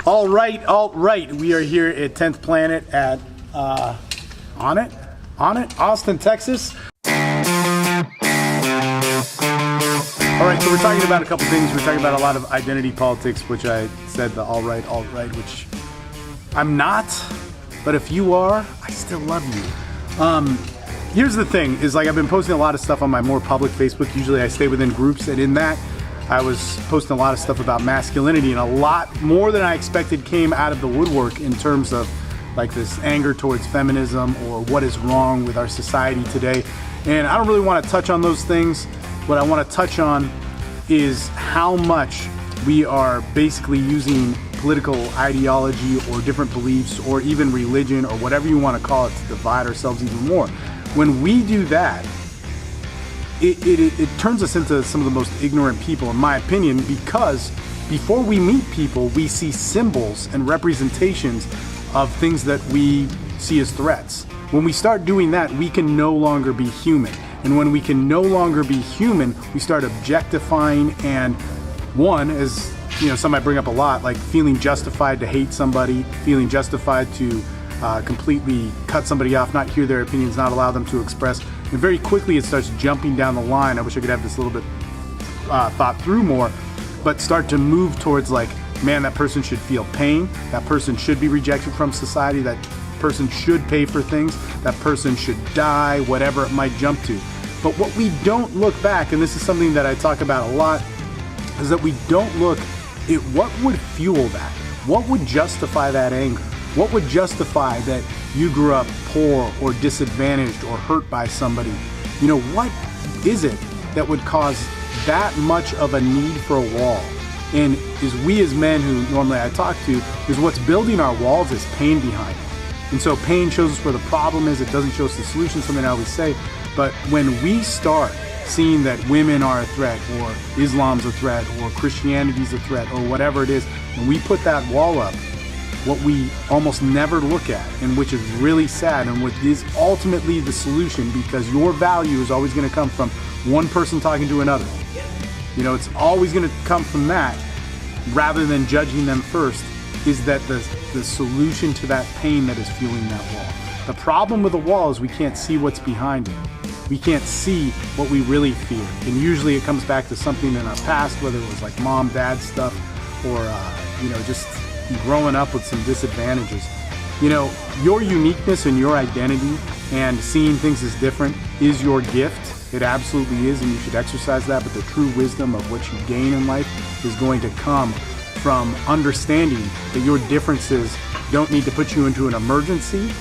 All right. We are here at 10th Planet at On It, Austin, Texas. All right, so we're talking about a couple things. We're talking about a lot of identity politics, which I said the alt-right, which I'm not. But if you are, I still love you. Here's the thing, is like I've been posting a lot of stuff on my more public Facebook. Usually I stay within groups, and in that, I was posting a lot of stuff about masculinity, and a lot more than I expected came out of the woodwork in terms of like this anger towards feminism or what is wrong with our society today. And I don't really want to touch on those things. What I want to touch on is how much we are basically using political ideology or different beliefs or even religion or whatever you want to call it to divide ourselves even more. When we do that, it turns us into some of the most ignorant people, in my opinion, because before we meet people, we see symbols and representations of things that we see as threats. When we start doing that, we can no longer be human. And when we can no longer be human, we start objectifying and one, as you know, something I bring up a lot, like feeling justified to hate somebody, feeling justified to completely cut somebody off, not hear their opinions, not allow them to express. And very quickly it starts jumping down the line. I wish I could have this a little bit thought through more, but start to move towards like, man, that person should feel pain, that person should be rejected from society, that person should pay for things, that person should die, whatever it might jump to. But what we don't look back, and this is something that I talk about a lot, is that we don't look at what would fuel that, what would justify that anger. What would justify that you grew up poor or disadvantaged or hurt by somebody? You know, what is it that would cause that much of a need for a wall? And is we as men who normally I talk to, is what's building our walls is pain behind it. And so pain shows us where the problem is. It doesn't show us the solution, something I always say. But when we start seeing that women are a threat or Islam's a threat or Christianity's a threat or whatever it is, and we put that wall up, what we almost never look at, and which is really sad, and what is ultimately the solution, because your value is always going to come from one person talking to another. You know, it's always going to come from that, rather than judging them first, is that the solution to that pain that is fueling that wall. The problem with a wall is we can't see what's behind it. We can't see what we really fear. And usually it comes back to something in our past, whether it was like mom, dad stuff, or, you know, just growing up with some disadvantages. You know, your uniqueness and your identity and seeing things as different is your gift. It absolutely is, and you should exercise that. But the true wisdom of what you gain in life is going to come from understanding that your differences don't need to put you into an emergency,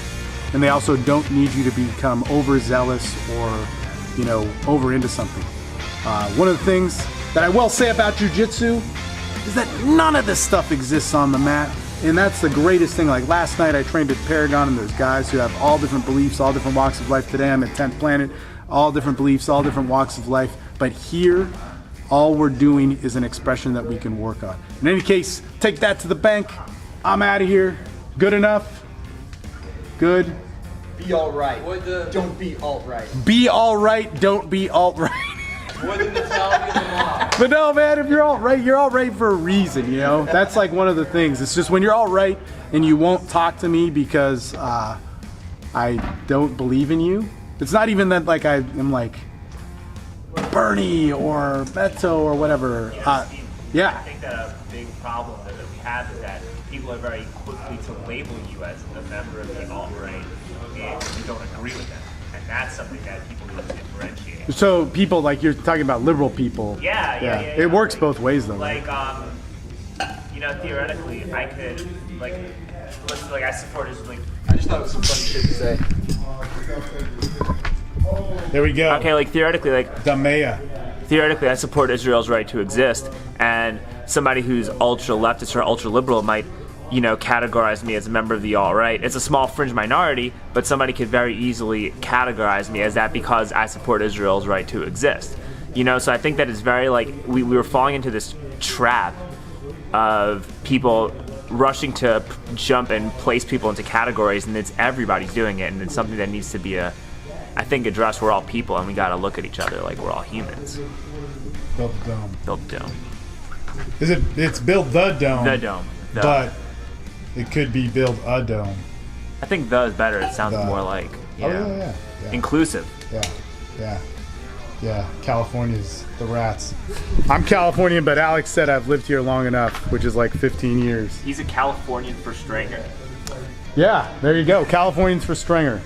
and they also don't need you to become overzealous or, you know, over into something. One of the things that I will say about jiu-jitsu is that none of this stuff exists on the mat, and that's the greatest thing. Like last night I trained at Paragon, and there's guys who have all different beliefs, all different walks of life. Today I'm at 10th Planet, all different beliefs, all different walks of life. But here, all we're doing is an expression that we can work on. In any case, take that to the bank. I'm out of here. Good enough? Good? Be all right. Don't be alt-right. Be all right, don't be alt-right. What the mentality of the mob. But no, man, if you're all right for a reason, you know? That's like one of the things. It's just when you're all right and you won't talk to me because I don't believe in you. It's not even that like I am like Bernie or Beto or whatever. Yeah. I think that a big problem that we have is that people are very quickly to label you as a member of the alt-right if you don't agree with them. And that's something that people need to differentiate. So people, like you're talking about liberal people. Yeah. It works both ways though. Like, you know, theoretically, I could, like, listen, like I support his, like. I just thought it was some funny shit to say. There we go. Okay, like theoretically, like. Theoretically, I support Israel's right to exist, and somebody who's ultra leftist or ultra liberal might, you know, categorize me as a member of the alt-right. It's a small fringe minority, but somebody could very easily categorize me as that because I support Israel's right to exist. You know, so I think that it's very like we were falling into this trap of people rushing to jump and place people into categories, and it's everybody's doing it, and it's something that needs to be I think addressed. We're all people, and we got to look at each other like we're all humans. Build the dome. Build the dome. It's build the dome. The dome. But It could be build a dome. I think the is better. It sounds The. more like, you Oh, know, yeah. inclusive. Yeah, California's the rats. I'm Californian, but Alex said I've lived here long enough, which is like 15 years. He's a Californian for Stringer. Yeah, there you go. Californians for Stringer.